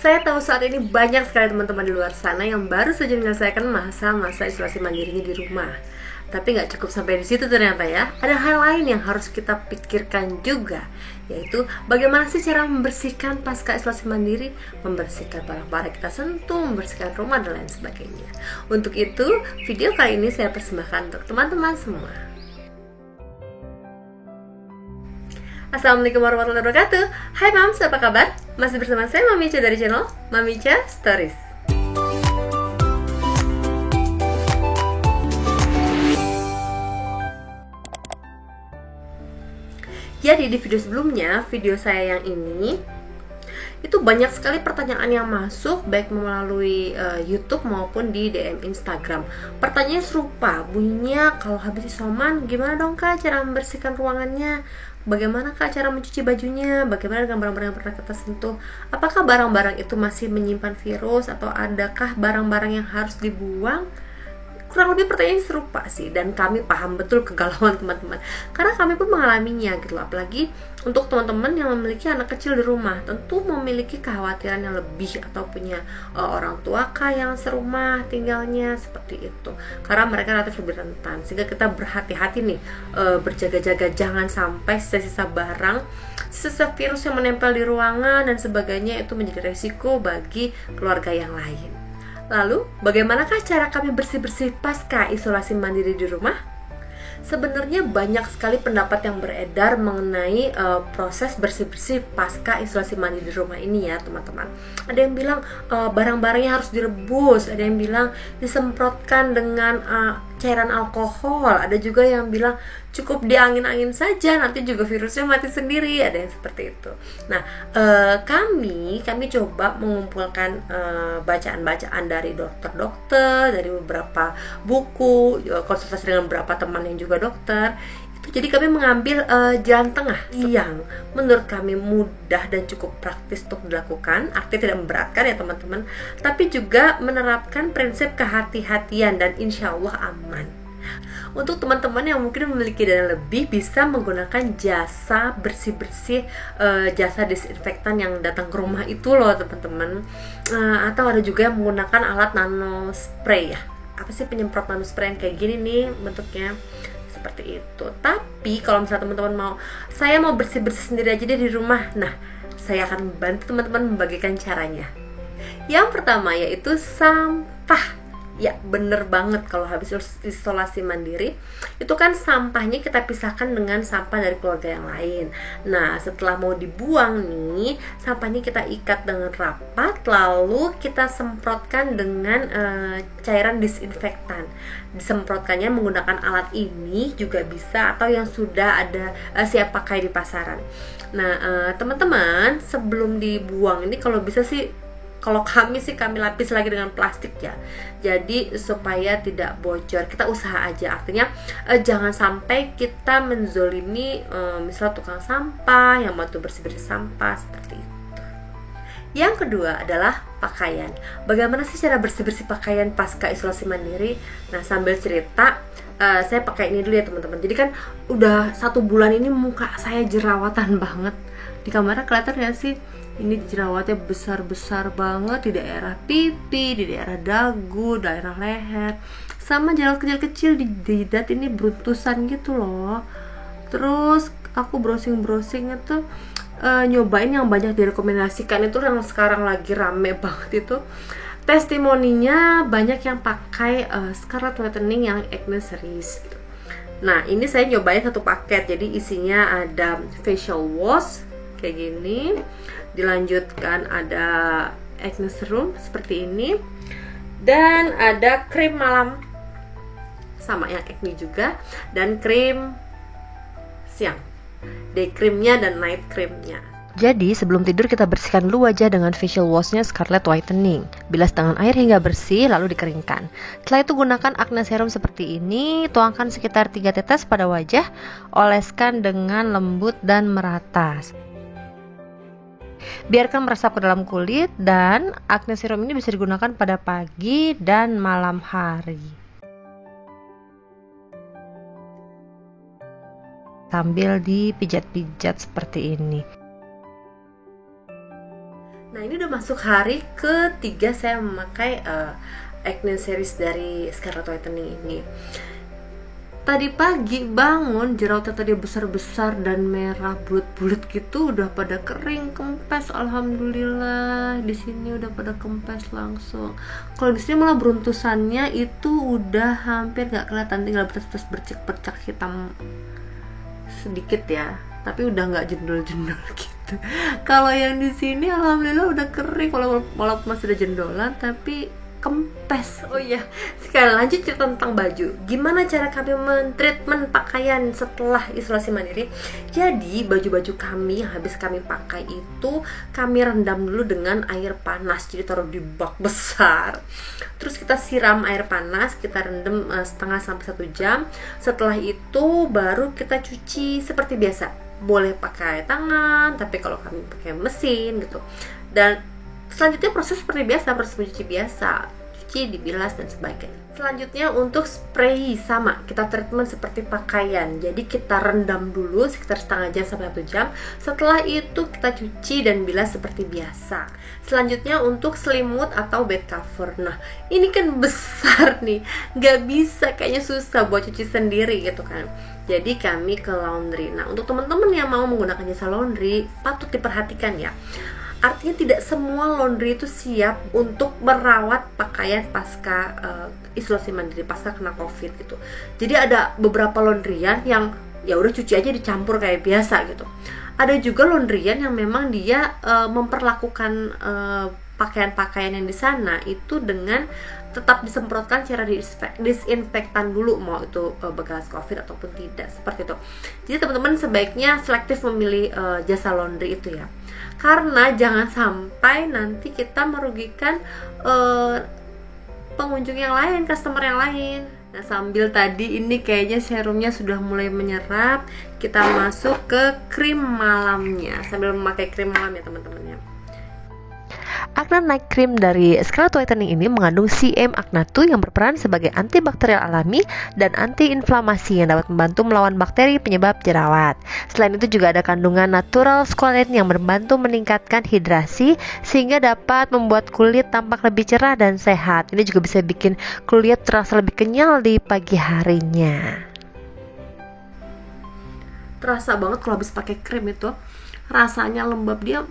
Saya tahu saat ini banyak sekali teman-teman di luar sana yang baru saja menyelesaikan masa-masa isolasi mandirinya di rumah. Tapi nggak cukup sampai di situ ternyata ya. Ada hal lain yang harus kita pikirkan juga, yaitu bagaimana sih cara membersihkan pasca isolasi mandiri, membersihkan barang-barang kita sentuh, membersihkan rumah dan lain sebagainya. Untuk itu, video kali ini saya persembahkan untuk teman-teman semua. Assalamualaikum warahmatullahi wabarakatuh. Hai Mams, apa kabar? Masih bersama saya Mami Cha dari channel Mami Cha Stories. Jadi di video sebelumnya, video saya yang ini itu banyak sekali pertanyaan yang masuk baik melalui YouTube maupun di DM Instagram. Pertanyaannya serupa, bunyinya kalau habis isoman gimana dong Kak cara membersihkan ruangannya? Bagaimana Kak cara mencuci bajunya? Bagaimana dengan barang-barang yang pernah kita sentuh? Apakah barang-barang itu masih menyimpan virus atau adakah barang-barang yang harus dibuang? Kurang lebih pertanyaan serupa sih, dan kami paham betul kegalauan teman-teman karena kami pun mengalaminya gitu loh. Apalagi untuk teman-teman yang memiliki anak kecil di rumah, tentu memiliki kekhawatiran yang lebih atau punya orang tua kah yang serumah tinggalnya seperti itu, karena mereka relatif lebih rentan, sehingga kita berhati-hati nih, berjaga-jaga jangan sampai sisa-sisa barang, sisa virus yang menempel di ruangan dan sebagainya itu menjadi resiko bagi keluarga yang lain. Lalu, bagaimanakah cara kami bersih-bersih pasca isolasi mandiri di rumah? Sebenarnya banyak sekali pendapat yang beredar mengenai proses bersih-bersih pasca isolasi mandiri di rumah ini ya teman-teman. Ada yang bilang barang-barangnya harus direbus, ada yang bilang disemprotkan dengan cairan alkohol, ada juga yang bilang cukup diangin-angin saja nanti juga virusnya mati sendiri, ada yang seperti itu. Nah, kami coba mengumpulkan bacaan-bacaan dari dokter-dokter, dari beberapa buku, konsultasi dengan beberapa teman yang juga dokter. Jadi kami mengambil jalan tengah yang menurut kami mudah dan cukup praktis untuk dilakukan, artinya tidak memberatkan ya teman-teman, tapi juga menerapkan prinsip kehati-hatian dan insya Allah aman. Untuk teman-teman yang mungkin memiliki dana lebih bisa menggunakan jasa bersih-bersih, jasa disinfektan yang datang ke rumah itu loh teman-teman, atau ada juga yang menggunakan alat nano spray ya. Apa sih penyemprot nano spray yang kayak gini nih bentuknya? Seperti itu. Tapi kalau misalnya teman-teman saya mau bersih-bersih sendiri aja deh di rumah, nah saya akan membantu teman-teman membagikan caranya. Yang pertama yaitu sampah. Ya bener banget, kalau habis isolasi mandiri itu kan sampahnya kita pisahkan dengan sampah dari keluarga yang lain. Nah setelah mau dibuang nih, sampahnya kita ikat dengan rapat, lalu kita semprotkan dengan cairan disinfektan. Disemprotkannya menggunakan alat ini juga bisa, atau yang sudah ada siap pakai di pasaran. Nah teman-teman, sebelum dibuang ini kalau bisa sih, kalau kami lapis lagi dengan plastik ya, jadi supaya tidak bocor. Kita usaha aja, artinya jangan sampai kita menzolimi misalnya tukang sampah yang bantu bersih-bersih sampah seperti itu. Yang kedua adalah pakaian. Bagaimana sih cara bersih-bersih pakaian pasca isolasi mandiri? Nah sambil cerita, saya pakai ini dulu ya teman-teman. Jadi kan udah 1 bulan ini muka saya jerawatan banget. Di kamera kelihatan ya sih, ini jerawatnya besar-besar banget di daerah pipi, di daerah dagu, daerah leher, sama jerawat kecil-kecil di jidat ini beruntusan gitu loh. Terus aku browsing itu nyobain yang banyak direkomendasikan itu, yang sekarang lagi rame banget itu, testimoninya banyak yang pakai Scarlett Whitening yang acne series gitu. Nah ini saya nyobain 1 paket, jadi isinya ada facial wash kayak gini, dilanjutkan ada acne serum seperti ini, dan ada krim malam sama yang acne juga, dan krim siang, day creamnya dan night creamnya. Jadi sebelum tidur kita bersihkan dulu wajah dengan facial washnya Scarlett Whitening. Bilas dengan air hingga bersih lalu dikeringkan. Setelah itu gunakan acne serum seperti ini, tuangkan sekitar 3 tetes pada wajah, oleskan dengan lembut dan merata. Biarkan meresap ke dalam kulit, dan acne serum ini bisa digunakan pada pagi dan malam hari. Sambil dipijat-pijat seperti ini. Nah, ini udah masuk hari ketiga saya memakai acne series dari Scarlett Whitening ini. Tadi pagi bangun, jerawatnya tadi besar-besar dan merah bulat-bulat gitu udah pada kering, kempes. Alhamdulillah, di sini udah pada kempes langsung. Kalau di sini malah beruntusannya itu udah hampir nggak kelihatan, tinggal betas-betas bercak-bercak hitam sedikit ya, tapi udah nggak jendol-jendol gitu. Kalau yang di sini alhamdulillah udah kering, walaupun masih ada jendolan tapi kempes. Oh iya, sekarang lanjut cerita tentang baju. Gimana cara kami mentreatment pakaian setelah isolasi mandiri? Jadi baju-baju kami yang habis kami pakai itu kami rendam dulu dengan air panas. Jadi taruh di bak besar, terus kita siram air panas, kita rendam setengah sampai 1 jam. Setelah itu baru kita cuci seperti biasa. Boleh pakai tangan, tapi kalau kami pakai mesin gitu. Dan selanjutnya proses seperti biasa, proses mencuci biasa, cuci, dibilas dan sebagainya. Selanjutnya untuk spray sama, kita treatment seperti pakaian. Jadi kita rendam dulu sekitar setengah jam sampai 1 jam. Setelah itu kita cuci dan bilas seperti biasa. Selanjutnya untuk selimut atau bed cover. Nah, ini kan besar nih, nggak bisa, kayaknya susah buat cuci sendiri gitu kan. Jadi kami ke laundry. Nah, untuk teman-teman yang mau menggunakan jasa laundry, patut diperhatikan ya. Artinya tidak semua laundry itu siap untuk merawat pakaian pasca isolasi mandiri, pasca kena COVID gitu. Jadi ada beberapa laundryan yang ya udah cuci aja dicampur kayak biasa gitu. Ada juga laundryan yang memang dia memperlakukan pakaian-pakaian yang di sana itu dengan tetap disemprotkan cairan disinfektan dulu, mau itu bekas COVID ataupun tidak, seperti itu. Jadi teman-teman sebaiknya selektif memilih jasa laundry itu ya, karena jangan sampai nanti kita merugikan pengunjung yang lain, customer yang lain. Nah, sambil tadi ini kayaknya serumnya sudah mulai menyerap, kita masuk ke krim malamnya sambil memakai krim malam ya teman-teman ya. Acne Night Cream dari Scarlett Whitening ini mengandung CM Acna2 yang berperan sebagai antibakterial alami dan antiinflamasi yang dapat membantu melawan bakteri penyebab jerawat. Selain itu juga ada kandungan natural squalane yang membantu meningkatkan hidrasi sehingga dapat membuat kulit tampak lebih cerah dan sehat. Ini juga bisa bikin kulit terasa lebih kenyal di pagi harinya. Terasa banget kalau habis pakai krim itu, rasanya lembab, dia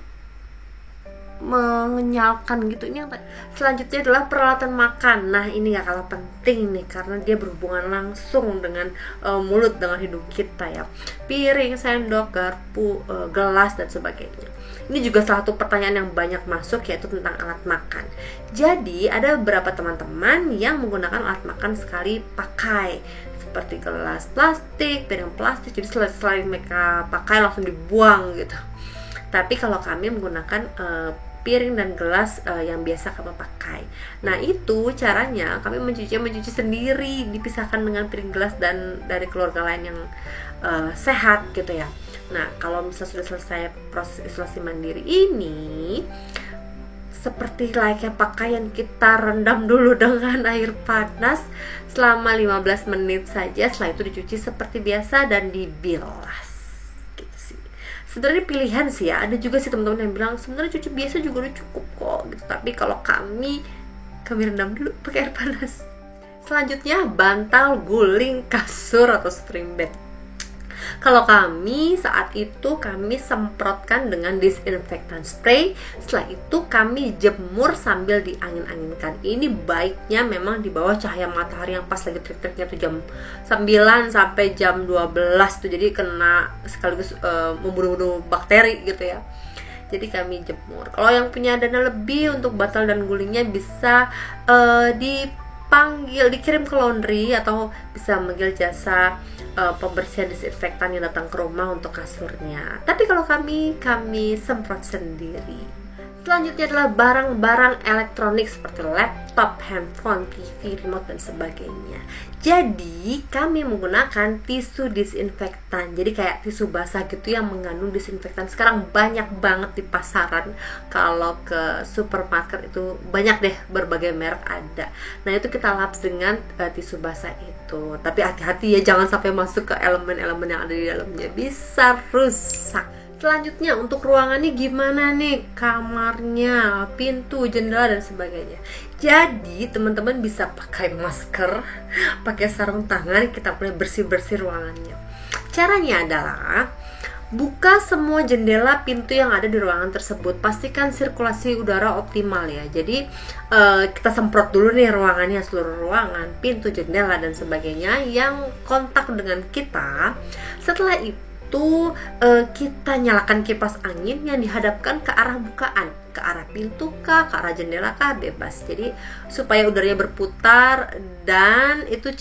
mengenyalkan gitu. Ini yang selanjutnya adalah peralatan makan. Nah, ini gak kalah penting nih karena dia berhubungan langsung dengan mulut, dengan hidung kita ya. Piring, sendok, garpu, gelas dan sebagainya. Ini juga salah satu pertanyaan yang banyak masuk, yaitu tentang alat makan. Jadi ada beberapa teman-teman yang menggunakan alat makan sekali pakai, seperti gelas plastik, piring plastik. Jadi selain mereka pakai langsung dibuang gitu. Tapi kalau kami menggunakan piring dan gelas yang biasa kami pakai. Nah, itu caranya kami mencuci sendiri, dipisahkan dengan piring gelas dan dari keluarga lain yang sehat gitu ya. Nah, kalau misalnya sudah selesai proses isolasi mandiri ini, seperti layaknya pakaian, kita rendam dulu dengan air panas selama 15 menit saja. Setelah itu dicuci seperti biasa dan dibilas. Sebenarnya pilihan sih ya, ada juga sih teman-teman yang bilang sebenarnya cuci biasa juga udah cukup kok gitu. Tapi kalau kami rendam dulu pakai air panas. Selanjutnya bantal guling kasur atau spring bed. Kalau kami saat itu kami semprotkan dengan disinfektan spray. Setelah itu kami jemur sambil diangin-anginkan. Ini baiknya memang di bawah cahaya matahari yang pas lagi terik-teriknya tuh jam 9 sampai jam 12 tuh. Jadi kena sekaligus membunuh bakteri gitu ya. Jadi kami jemur. Kalau yang punya dana lebih untuk bantal dan gulingnya bisa dikirim ke laundry atau bisa manggil jasa pembersihan disinfektan yang datang ke rumah untuk kasurnya. Tapi kalau kami semprot sendiri. Selanjutnya adalah barang-barang elektronik seperti laptop, handphone, TV, remote dan sebagainya. Jadi kami menggunakan tisu disinfektan. Jadi kayak tisu basah gitu yang mengandung disinfektan. Sekarang banyak banget di pasaran. Kalau ke supermarket itu banyak deh, berbagai merek ada. Nah, itu kita laps dengan tisu basah itu. Tapi hati-hati ya, jangan sampai masuk ke elemen-elemen yang ada di dalamnya, bisa rusak. Selanjutnya untuk ruangannya gimana nih, kamarnya, pintu, jendela dan sebagainya. Jadi teman-teman bisa pakai masker, pakai sarung tangan, kita mulai bersih-bersih ruangannya. Caranya adalah buka semua jendela, pintu yang ada di ruangan tersebut. Pastikan sirkulasi udara optimal ya. Jadi kita semprot dulu nih ruangannya, seluruh ruangan, pintu, jendela dan sebagainya yang kontak dengan kita. Setelah itu kita nyalakan kipas angin yang dihadapkan ke arah bukaan, ke arah pintu kah, ke arah jendela kah, bebas. Jadi supaya udaranya berputar dan itu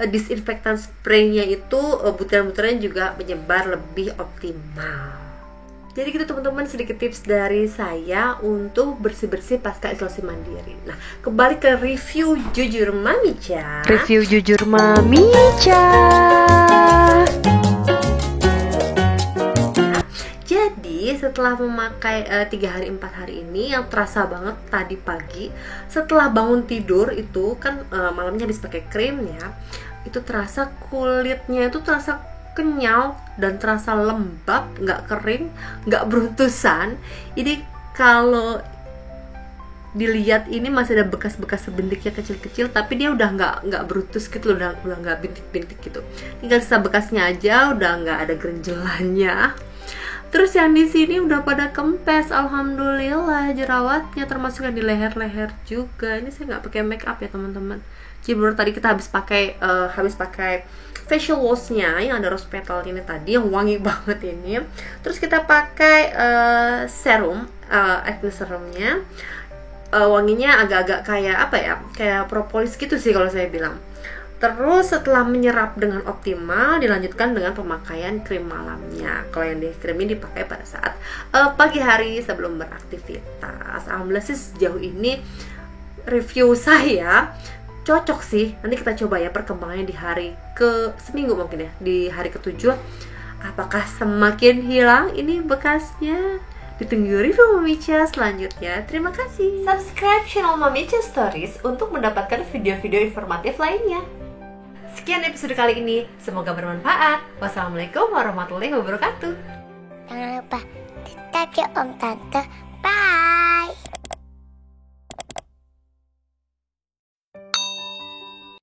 disinfektan spraynya itu butiran-butirannya juga menyebar lebih optimal. Jadi gitu teman-teman, sedikit tips dari saya untuk bersih-bersih pasca isolasi mandiri. Nah, kembali ke review jujur Mamicha. Review jujur Mamicha. Jadi setelah memakai 3 hari 4 hari ini, yang terasa banget tadi pagi setelah bangun tidur itu kan malamnya habis pakai krim ya, itu terasa kulitnya itu terasa kenyal dan terasa lembab, nggak kering, nggak beruntusan. Jadi kalau dilihat ini masih ada bekas-bekas sebintiknya kecil-kecil, tapi dia udah nggak beruntus gitu, udah nggak bintik-bintik gitu. Tinggal sisa bekasnya aja, udah nggak ada gerenjelannya. Terus yang di sini udah pada kempes, alhamdulillah, jerawatnya termasuk yang di leher-leher juga. Ini saya nggak pakai make up ya teman-teman. Jadi baru tadi kita habis pakai facial washnya yang ada rose petal ini tadi, yang wangi banget ini. Terus kita pakai serum, acne serumnya. Wanginya agak-agak kayak apa ya? Kayak propolis gitu sih kalau saya bilang. Terus setelah menyerap dengan optimal, dilanjutkan dengan pemakaian krim malamnya. Kalau yang di krim ini dipakai pada saat pagi hari sebelum beraktivitas. Alhamdulillah sih sejauh ini review saya cocok sih. Nanti kita coba ya perkembangannya di hari seminggu mungkin ya, di hari ke-7. Apakah semakin hilang ini bekasnya? Ditunggu review Mamicha selanjutnya. Terima kasih. Subscribe channel Mamicha Stories untuk mendapatkan video-video informatif lainnya. Sekian episode kali ini, semoga bermanfaat. Wassalamualaikum warahmatullahi wabarakatuh. Jangan lupa tag ya Om Tante